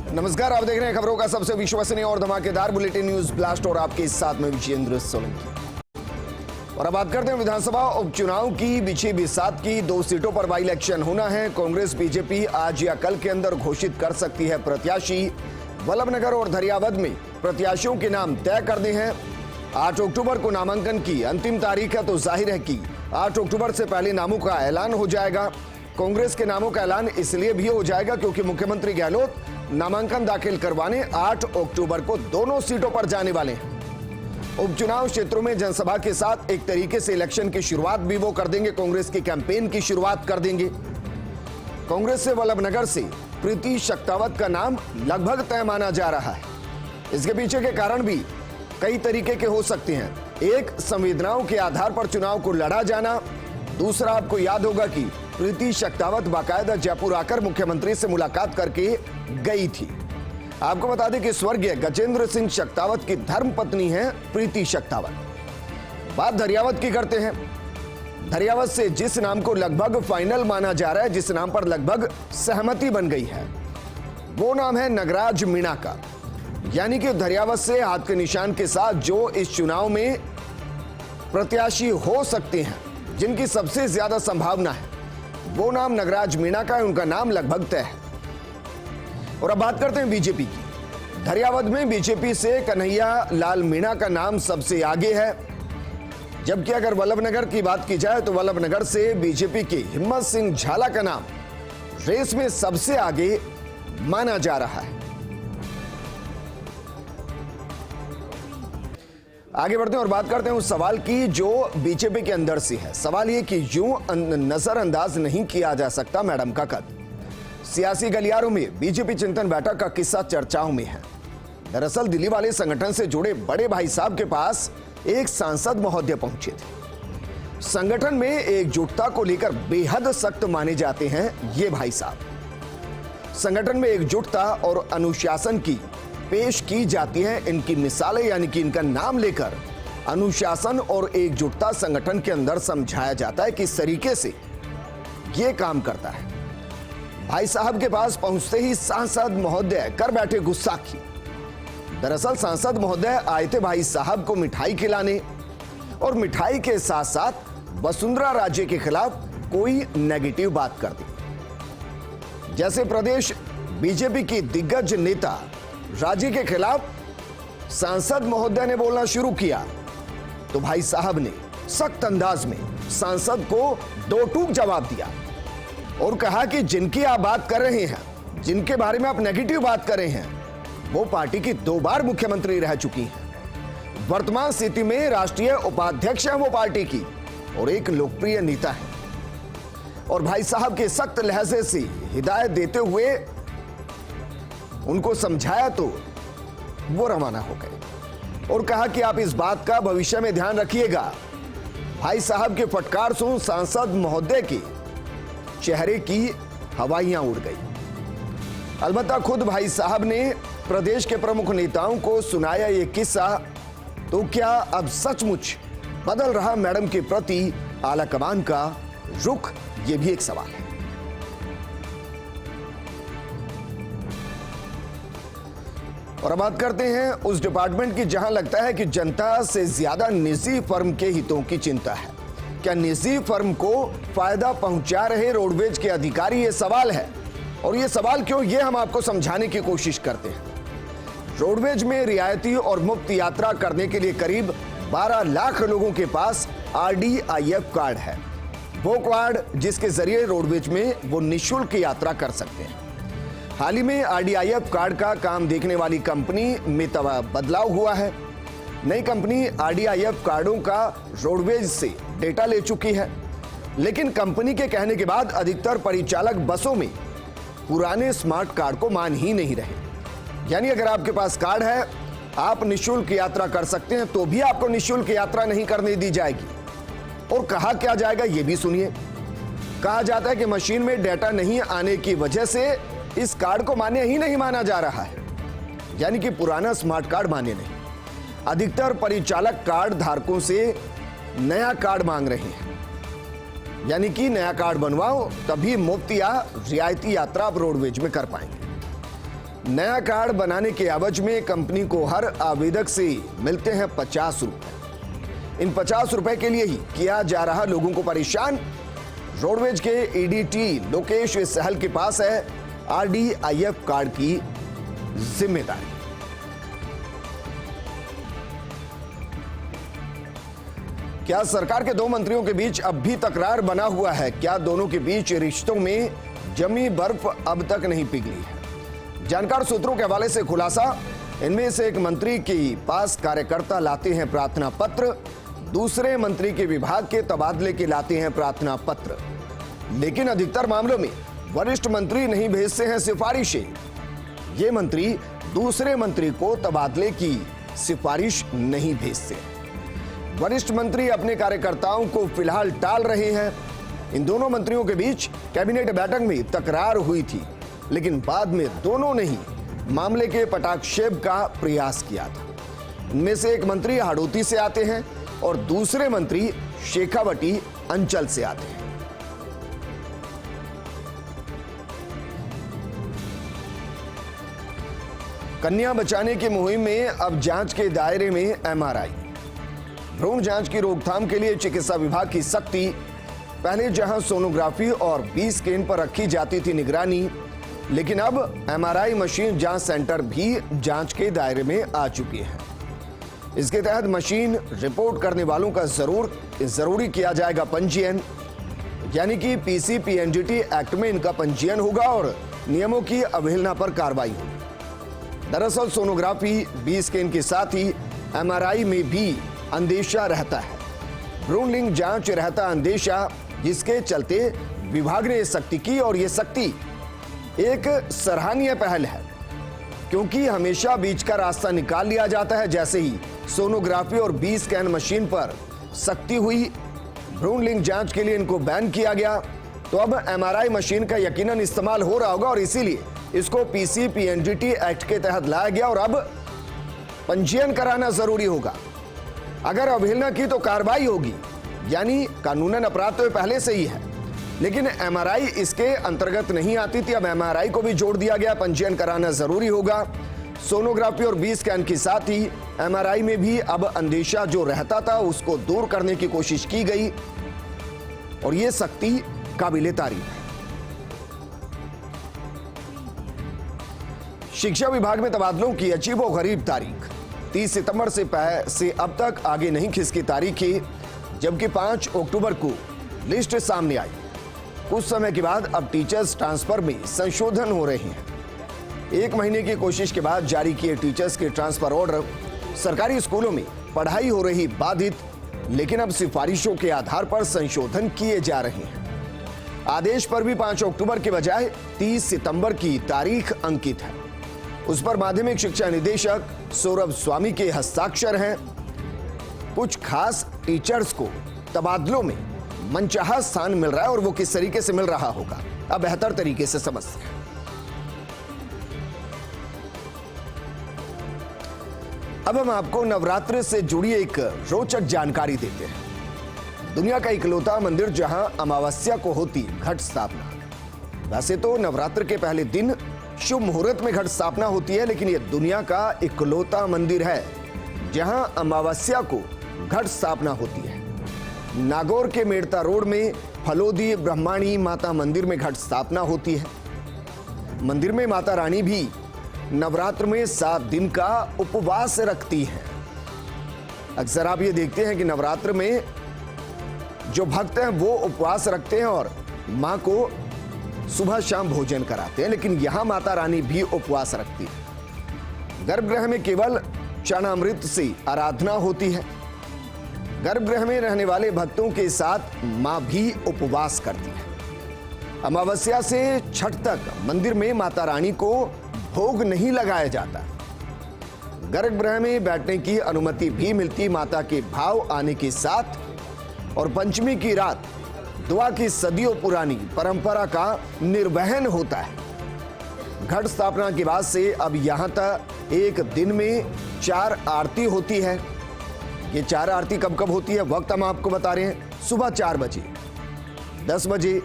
नमस्कार, आप देख रहे हैं खबरों का सबसे विश्वसनीय और धमाकेदार बुलेटिन न्यूज ब्लास्ट और आपके साथ में विजेंद्र सोलंकी। और अब बात करते हैं विधानसभा उपचुनाव की। बीछी बिसात की 2 सीटों पर बाई इलेक्शन होना है। कांग्रेस बीजेपी आज या कल के अंदर घोषित कर सकती है प्रत्याशी। वल्लभनगर और धरियावद में प्रत्याशियों के नाम तय कर दिए हैं। 8 अक्टूबर को नामांकन की अंतिम तारीख है, तो जाहिर है कि 8 अक्टूबर से पहले नामों का ऐलान हो जाएगा। कांग्रेस के नामों का ऐलान इसलिए भी हो जाएगा क्योंकि मुख्यमंत्री गहलोत नामांकन दाखिल करवाने 8 अक्टूबर को दोनों सीटों पर जाने वाले हैं। उपचुनाव क्षेत्रों में जनसभा के साथ एक तरीके से इलेक्शन की शुरुआत भी वो कर देंगे, कांग्रेस की कैंपेन की शुरुआत कर देंगे। कांग्रेस से वल्लभनगर से प्रीति शक्तावत का नाम लगभग तय माना जा रहा है। इसके पीछे के कारण भी कई तरीके के हो सकते हैं। एक, संवेदनाओं के आधार पर चुनाव को लड़ा जाना। दूसरा, आपको याद होगा कि प्रीति शक्तावत बाकायदा जयपुर आकर मुख्यमंत्री से मुलाकात करके गई थी। आपको बता दें कि स्वर्गीय गजेंद्र सिंह शक्तावत की धर्मपत्नी है प्रीति शक्तावत। बात धरियावद की करते हैं। धरियावद से जिस नाम को लगभग फाइनल माना जा रहा है, जिस नाम पर लगभग सहमति बन गई है, वो नाम है नगराज मीणा का। यानी कि धरियावद से हाथ के निशान के साथ जो इस चुनाव में प्रत्याशी हो सकते हैं, जिनकी सबसे ज्यादा संभावना है, वो नाम नगराज मीणा का है। उनका नाम लगभग तय है। और अब बात करते हैं बीजेपी की। धरियावद में बीजेपी से कन्हैया लाल मीणा का नाम सबसे आगे है, जबकि अगर वल्लभनगर की बात की जाए तो वल्लभनगर से बीजेपी के हिम्मत सिंह झाला का नाम रेस में सबसे आगे माना जा रहा है। आगे बढ़ते हैं और बात करते हैं उस सवाल की जो बीजेपी के अंदर से है। सवाल ये कि यूं नजरअंदाज नहीं किया जा सकता मैडम का कद। सियासी गलियारों में बीजेपी चिंतन बैठक का किस्सा चर्चाओं में है। दरअसल दिल्ली वाले संगठन से जुड़े बड़े भाई साहब के पास एक सांसद महोदय पहुंचे थे। संगठन में एकजुटता को लेकर बेहद सख्त माने जाते हैं ये भाई साहब। संगठन में एकजुटता और अनुशासन की पेश की जाती है इनकी मिसालें, यानी कि इनका नाम लेकर अनुशासन और एकजुटता संगठन के अंदर समझाया जाता है कि इस तरीके से यह काम करता है। भाई साहब के पास पहुंचते ही सांसद महोदय कर बैठे गुस्साखी। दरअसल सांसद महोदय आए थे भाई साहब को मिठाई खिलाने, और मिठाई के साथ साथ वसुंधरा राजे के खिलाफ कोई नेगेटिव बात कर दी। जैसे प्रदेश बीजेपी की दिग्गज नेता राजे के खिलाफ सांसद महोदय ने बोलना शुरू किया, तो भाई साहब ने सख्त अंदाज में सांसद को दो टूक जवाब दिया और कहा कि जिनकी आप बात कर रहे हैं, जिनके बारे में आप नेगेटिव बात कर रहे हैं, वो पार्टी की 2 बार मुख्यमंत्री रह चुकी हैं। वर्तमान स्थिति में राष्ट्रीय उपाध्यक्ष हैं वो पार्टी की और एक लोकप्रिय नेता है। और भाई साहब के सख्त लहजे से हिदायत देते हुए उनको समझाया तो वो रवाना हो गए और कहा कि आप इस बात का भविष्य में ध्यान रखिएगा। भाई साहब के फटकार सुन सांसद महोदय के चेहरे की हवाइयां उड़ गई। अलबत्ता खुद भाई साहब ने प्रदेश के प्रमुख नेताओं को सुनाया ये किस्सा, तो क्या अब सचमुच बदल रहा मैडम के प्रति आलाकमान का रुख? ये भी एक सवाल है। और अब बात करते हैं उस डिपार्टमेंट की जहां लगता है कि जनता से ज्यादा निजी फर्म के हितों की चिंता है। क्या निजी फर्म को फायदा पहुंचा रहे रोडवेज के अधिकारी? ये सवाल है। और ये सवाल क्यों, ये हम आपको समझाने की कोशिश करते हैं। रोडवेज में रियायती और मुफ्त यात्रा करने के लिए करीब 12 लाख लोगों के पास RDIF कार्ड है। वो कार्ड जिसके जरिए रोडवेज में वो निःशुल्क यात्रा कर सकते हैं। हाल ही में RDIF कार्ड का काम देखने वाली कंपनी में बदलाव हुआ है। नई कंपनी RDIF कार्डों का रोडवेज से डेटा ले चुकी है, लेकिन कंपनी के कहने के बाद अधिकतर परिचालक बसों में पुराने स्मार्ट कार्ड को मान ही नहीं रहे। यानी अगर आपके पास कार्ड है, आप निःशुल्क यात्रा कर सकते हैं, तो भी आपको निःशुल्क यात्रा नहीं करने दी जाएगी। और कहा क्या जाएगा ये भी सुनिए। कहा जाता है कि मशीन में डेटा नहीं आने की वजह से इस कार्ड को मान्य ही नहीं माना जा रहा है, यानी कि पुराना स्मार्ट कार्ड मान्य नहीं। अधिकतर परिचालक कार्ड धारकों से नया कार्ड मांग रहे हैं, यानी कि नया कार्ड बनवाओ तभी मुफ्त या रियायती यात्रा आप रोडवेज में कर पाएंगे। नया कार्ड बनाने के एवज में कंपनी को हर आवेदक से मिलते हैं 50 रुपए। इन 50 रुपए के लिए ही किया जा रहा लोगों को परेशान। रोडवेज के ईडीटी लोकेश सहल के पास है आरडीआईएफ कार्ड की जिम्मेदारी। क्या सरकार के दो मंत्रियों के बीच अब भी तकरार बना हुआ है? क्या दोनों के बीच रिश्तों में जमी बर्फ अब तक नहीं पिघली है? जानकार सूत्रों के हवाले से खुलासा, इनमें से एक मंत्री के पास कार्यकर्ता लाते हैं प्रार्थना पत्र, दूसरे मंत्री के विभाग के तबादले के लाते हैं प्रार्थना पत्र, लेकिन अधिकतर मामलों में वरिष्ठ मंत्री नहीं भेजते हैं सिफारिशें। ये मंत्री दूसरे मंत्री को तबादले की सिफारिश नहीं भेजते। वरिष्ठ मंत्री अपने कार्यकर्ताओं को फिलहाल टाल रहे हैं। इन दोनों मंत्रियों के बीच कैबिनेट बैठक में तकरार हुई थी, लेकिन बाद में दोनों ने ही मामले के पटाक्षेप का प्रयास किया था। इनमें से एक मंत्री हाड़ौती से आते हैं और दूसरे मंत्री शेखावटी अंचल से आते हैं। कन्या बचाने की मुहिम में अब जांच के दायरे में एमआरआई। भ्रूण जांच की रोकथाम के लिए चिकित्सा विभाग की सख्ती। पहले जहां सोनोग्राफी और बी स्कैन पर रखी जाती थी निगरानी, लेकिन अब एमआरआई मशीन जांच सेंटर भी जांच के दायरे में आ चुकी है। इसके तहत मशीन रिपोर्ट करने वालों का जरूरी किया जाएगा पंजीयन, यानी कि पीसीपीएनडीटी एक्ट में इनका पंजीयन होगा और नियमों की अवहेलना पर कार्रवाई होगी। दरअसल सोनोग्राफी, बी स्कैन के साथ ही एमआरआई में भी अंदेशा रहता है, भ्रूण लिंग जांच रहता अंदेशा, जिसके चलते विभाग ने सख्ती की। और यह सख्ती एक सराहनीय पहल है, क्योंकि हमेशा बीच का रास्ता निकाल लिया जाता है। जैसे ही सोनोग्राफी और बी स्कैन मशीन पर सख्ती हुई, भ्रूण लिंग जांच के लिए इनको बैन किया गया, तो अब एमआरआई मशीन का यकीनन इस्तेमाल हो रहा होगा और इसीलिए इसको पीसीपीएनडीटी एक्ट के तहत लाया गया और अब पंजीयन कराना जरूरी होगा। अगर अवहेलना की तो कार्रवाई होगी, यानी कानूनन अपराध तो पहले से ही है, लेकिन एमआरआई इसके अंतर्गत नहीं आती थी। अब एमआरआई को भी जोड़ दिया गया, पंजीयन कराना जरूरी होगा। सोनोग्राफी और बी स्कैन के साथ ही एमआरआई में भी अब अंदेशा जो रहता था उसको दूर करने की कोशिश की गई और यह सख्ती काबिले तारीफ है। शिक्षा विभाग में तबादलों की अजीबोगरीब तारीख। 30 सितंबर से अब तक आगे नहीं खिसकी तारीखें, जबकि 5 अक्टूबर को लिस्ट सामने आई। कुछ समय के बाद अब टीचर्स ट्रांसफर में संशोधन हो रहे हैं। 1 महीने की कोशिश के बाद जारी किए टीचर्स के ट्रांसफर ऑर्डर। सरकारी स्कूलों में पढ़ाई हो रही बाधित, लेकिन अब सिफारिशों के आधार पर संशोधन किए जा रहे हैं। आदेश पर भी 5 अक्टूबर के बजाय 30 सितंबर की तारीख अंकित है। उस पर माध्यमिक शिक्षा निदेशक सौरभ स्वामी के हस्ताक्षर हैं। कुछ खास टीचर्स को तबादलों में मनचाहा स्थान मिल रहा है और वो किस तरीके से मिल रहा होगा, अब बेहतर तरीके से समझते हैं। अब हम आपको नवरात्र से जुड़ी एक रोचक जानकारी देते हैं। दुनिया का इकलौता मंदिर जहां अमावस्या को होती घट स्थापना। वैसे तो नवरात्र के पहले दिन शुभ मुहूर्त में घट स्थापना होती है, लेकिन यह दुनिया का इकलौता मंदिर है जहां अमावस्या को घट स्थापना होती है। नागौर के मेड़ता रोड में फलोदी ब्रह्माणी माता मंदिर में घट स्थापना होती है। मंदिर में माता रानी भी नवरात्र में 7 दिन का उपवास रखती है। अक्सर आप ये देखते हैं कि नवरात्र में जो भक्त हैं वो उपवास रखते हैं और मां को सुबह शाम भोजन कराते हैं, लेकिन यहां माता रानी भी उपवास रखती है। गर्भगृह में केवल चरणामृत से आराधना होती है। गर्भगृह में रहने वाले भक्तों के साथ मां भी उपवास करती है। अमावस्या से छठ तक मंदिर में माता रानी को भोग नहीं लगाया जाता। गर्भगृह में बैठने की अनुमति भी मिलती माता के भाव आने के साथ। और पंचमी की रात दुआ की सदियों पुरानी परंपरा का निर्वहन होता है। घट स्थापना के बाद से अब यहां तक एक दिन में 4 आरती होती है। ये 4 आरती कब कब होती है, वक्त हम आपको बता रहे हैं। सुबह 4 बजे, 10 बजे,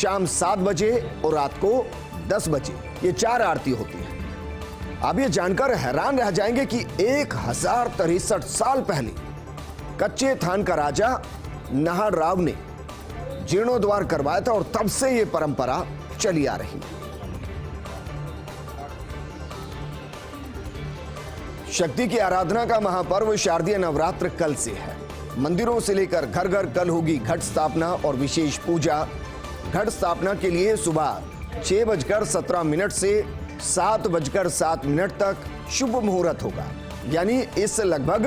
शाम 7 बजे और रात को 10 बजे, ये 4 आरती होती है। आप ये जानकर हैरान रह जाएंगे कि 1063 साल पहले कच्चे थान का राजा नाहर राव ने जीर्णोद्वार करवाया था और तब से ये परंपरा चली आ रही है। शक्ति की आराधना का महापर्व शारदीय नवरात्र कल से है। मंदिरों से लेकर घर घर कल होगी घट स्थापना और विशेष पूजा। घट स्थापना के लिए सुबह 6:17 से 7:07 तक शुभ मुहूर्त होगा, यानी इस लगभग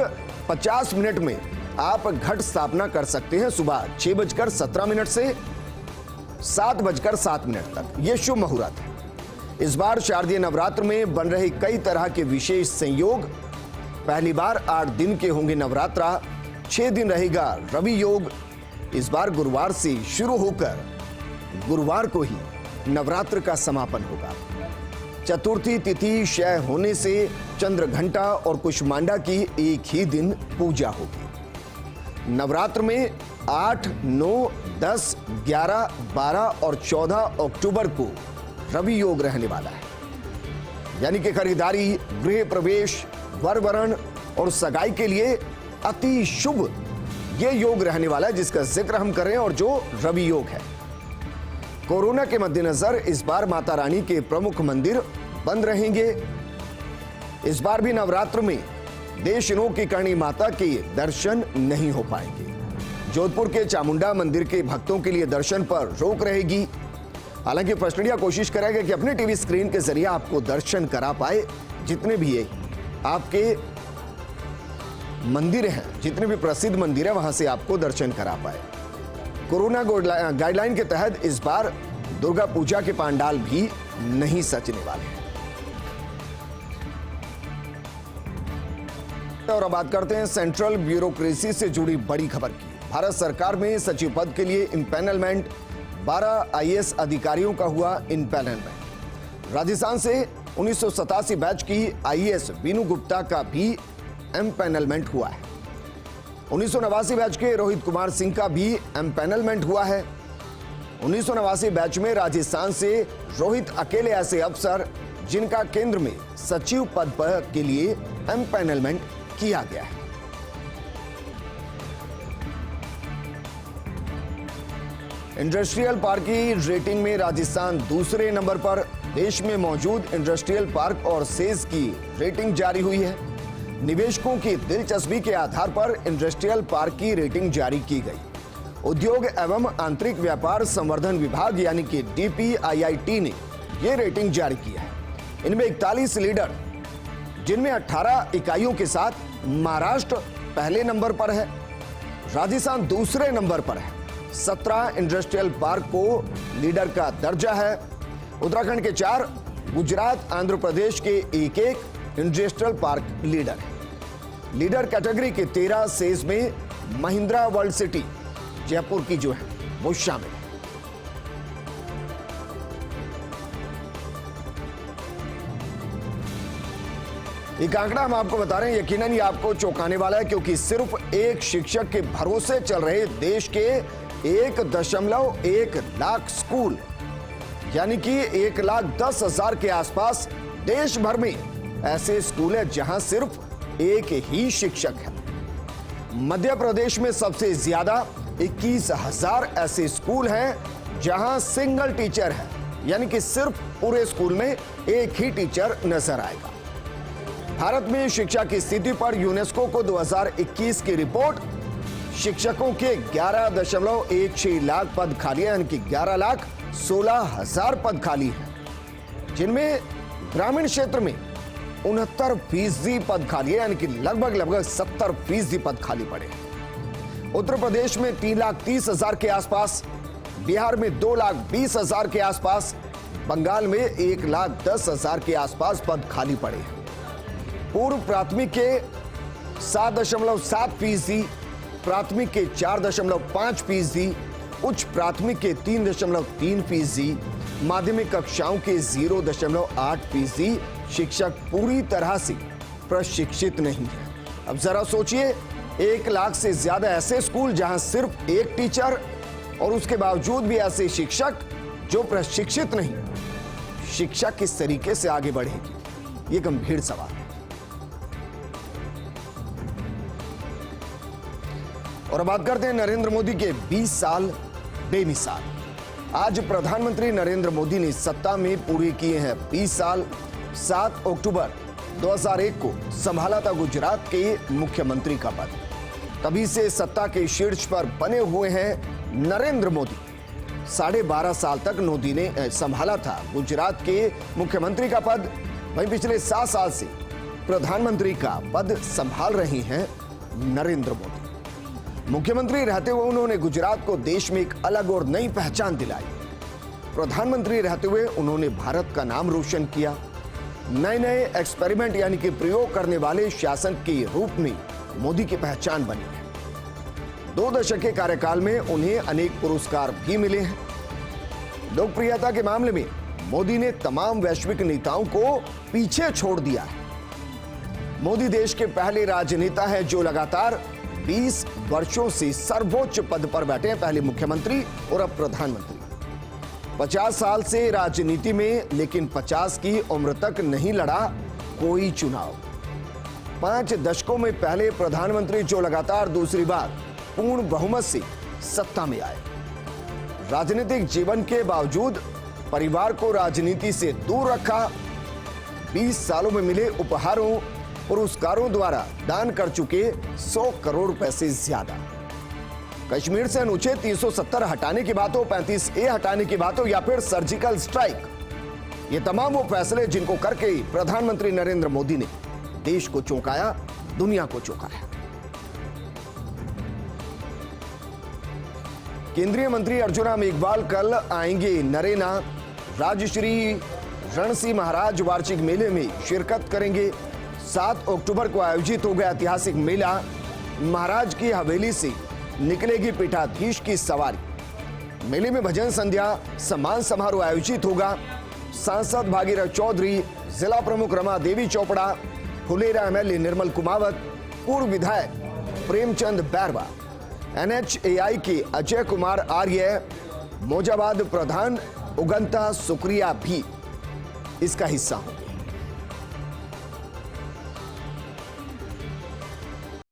50 मिनट में आप घट स्थापना कर सकते हैं। सुबह 6:17 से 7:07 तक यह शुभ मुहूर्त है। इस बार शारदीय नवरात्र में बन रहे कई तरह के विशेष संयोग। पहली बार 8 दिन के होंगे नवरात्रा, 6 दिन रहेगा रवि योग। इस बार गुरुवार से शुरू होकर गुरुवार को ही नवरात्र का समापन होगा। चतुर्थी तिथि क्षय होने से चंद्र घंटा और कुष्मांडा की एक ही दिन पूजा होगी। नवरात्र में 8, 9, 10, 11, 12 और 14 अक्टूबर को रवि योग रहने वाला है, यानी कि खरीदारी, गृह प्रवेश, वर वरण और सगाई के लिए अति शुभ ये योग रहने वाला है, जिसका जिक्र हम कर रहे हैं और जो रवि योग है। कोरोना के मद्देनजर इस बार माता रानी के प्रमुख मंदिर बंद रहेंगे। इस बार भी नवरात्र में देशनों की करणी माता के दर्शन नहीं हो पाएंगे। जोधपुर के चामुंडा मंदिर के भक्तों के लिए दर्शन पर रोक रहेगी। हालांकि फर्स्ट इंडिया कोशिश करेगा कि अपने टीवी स्क्रीन के जरिए आपको दर्शन करा पाए। जितने भी आपके मंदिर हैं, जितने भी प्रसिद्ध मंदिर है, वहां से आपको दर्शन करा पाए। कोरोना गाइडलाइन के तहत इस बार दुर्गा पूजा के पंडाल भी नहीं सजने वाले हैं। और अब बात करते हैं सेंट्रल ब्यूरोक्रेसी से जुड़ी बड़ी खबर की। भारत सरकार में सचिव पद के लिए इंपैनलमेंट, 12 IAS अधिकारियों का हुआ इंपैनलमेंट। राजस्थान से 1987 बैच की IAS बीनू गुप्ता का भी इंपैनलमेंट हुआ है। 1989 बैच के रोहित कुमार सिंह का भी इंपैनलमेंट हुआ है। 1989 बैच में राजस्थान से रोहित अकेले ऐसे अफसर जिनका केंद्र में सचिव पद के लिए इंपैनलमेंट किया गया है। इंडस्ट्रियल पार्क की रेटिंग में राजस्थान दूसरे नंबर पर। देश में मौजूद इंडस्ट्रियल पार्क और सेज की रेटिंग जारी हुई है। निवेशकों की दिलचस्पी के आधार पर इंडस्ट्रियल पार्क की रेटिंग जारी की गई। उद्योग एवं आंतरिक व्यापार संवर्धन विभाग यानी कि DPIIT ने यह रेटिंग जारी की है। इनमें 41 लीडर, जिनमें 18 इकाइयों के साथ महाराष्ट्र पहले नंबर पर है, राजस्थान दूसरे नंबर पर है। 17 इंडस्ट्रियल पार्क को लीडर का दर्जा है। उत्तराखंड के 4, गुजरात, आंध्र प्रदेश के 1 इंडस्ट्रियल पार्क लीडर है। लीडर कैटेगरी के 13 सेज में महिंद्रा वर्ल्ड सिटी जयपुर की जो है वो शामिल है। एक आंकड़ा हम आपको बता रहे हैं, यकीनन ये आपको चौंकाने वाला है, क्योंकि सिर्फ एक शिक्षक के भरोसे चल रहे देश के 1.1 लाख स्कूल, यानी कि 1,10,000 के आसपास देश भर में ऐसे स्कूल है जहां सिर्फ एक ही शिक्षक है। मध्य प्रदेश में सबसे ज्यादा 21,000 ऐसे स्कूल हैं जहां सिंगल टीचर है, यानी कि सिर्फ पूरे स्कूल में एक ही टीचर नजर आएगा। भारत में शिक्षा की स्थिति पर यूनेस्को को 2021 की रिपोर्ट। शिक्षकों के 11.16 लाख पद खाली है, यानी कि 11,16,000 पद खाली हैं, जिनमें ग्रामीण क्षेत्र में 69% पद खाली है, यानी कि लगभग 70% पद खाली पड़े। उत्तर प्रदेश में 3,30,000 के आसपास, बिहार में 2,20,000 के आसपास, बंगाल में 1,10,000 के आसपास पद खाली पड़े हैं। पूर्व प्राथमिक के 7.7%, प्राथमिक के 4.5%, उच्च प्राथमिक के 3.3%, माध्यमिक कक्षाओं के 0.8% शिक्षक पूरी तरह से प्रशिक्षित नहीं है। अब जरा सोचिए, 1 लाख से ज्यादा ऐसे स्कूल जहां सिर्फ एक टीचर और उसके बावजूद भी ऐसे शिक्षक जो प्रशिक्षित नहीं। शिक्षा किस तरीके से आगे बढ़ेगी? ये गंभीर सवाल है। और अब बात करते हैं नरेंद्र मोदी के 20 साल बेमिसाल। आज प्रधानमंत्री नरेंद्र मोदी ने सत्ता में पूरे किए हैं 20 साल। 7 अक्टूबर 2001 को संभाला था गुजरात के मुख्यमंत्री का पद। तभी से सत्ता के शीर्ष पर बने हुए हैं नरेंद्र मोदी। 12.5 साल तक मोदी ने संभाला था गुजरात के मुख्यमंत्री का पद। वहीं पिछले 7 साल से प्रधानमंत्री का पद संभाल रही हैं नरेंद्र मोदी। मुख्यमंत्री रहते हुए उन्होंने गुजरात को देश में एक अलग और नई पहचान दिलाई। प्रधानमंत्री रहते हुए उन्होंने भारत का नाम रोशन किया। नए नए एक्सपेरिमेंट यानी कि प्रयोग करने वाले शासन के रूप में मोदी की पहचान बनी है। 2 दशक के कार्यकाल में उन्हें अनेक पुरस्कार भी मिले हैं। लोकप्रियता के मामले में मोदी ने तमाम वैश्विक नेताओं को पीछे छोड़ दिया है। मोदी देश के पहले राजनेता हैं जो लगातार 20 वर्षों से सर्वोच्च पद पर बैठे हैं, पहले मुख्यमंत्री और अब प्रधानमंत्री। 50 साल से राजनीति में, लेकिन 50 की उम्र तक नहीं लड़ा कोई चुनाव। 5 दशकों में पहले प्रधानमंत्री जो लगातार दूसरी बार पूर्ण बहुमत से सत्ता में आए। राजनीतिक जीवन के बावजूद परिवार को राजनीति से दूर रखा। 20 सालों में मिले उपहारों पुरस्कारों द्वारा दान कर चुके 100 करोड़ रुपए से ज्यादा। कश्मीर से अनुच्छेद 370 हटाने की बात हो, 35A हटाने की बात हो या फिर सर्जिकल स्ट्राइक, ये तमाम वो फैसले जिनको करके प्रधानमंत्री नरेंद्र मोदी ने देश को चौंकाया, दुनिया को चौंकाया। केंद्रीय मंत्री अर्जुना मेघवाल कल आएंगे नरेना। राजश्री रणसिंह महाराज वार्षिक मेले में शिरकत करेंगे। 7 अक्टूबर को आयोजित होगा ऐतिहासिक मेला। महाराज की हवेली से निकलेगी पीठाधीश की सवारी। मेले में भजन संध्या, सम्मान समारोह आयोजित होगा। सांसद भागीरथ चौधरी, जिला प्रमुख रमा देवी चोपड़ा, फुलेरा MLA निर्मल कुमावत, पूर्व विधायक प्रेमचंद बैरवा, NHAI के अजय कुमार आर्य, मौजाबाद प्रधान उगंता सुक्रिया भी इसका हिस्सा होंगे।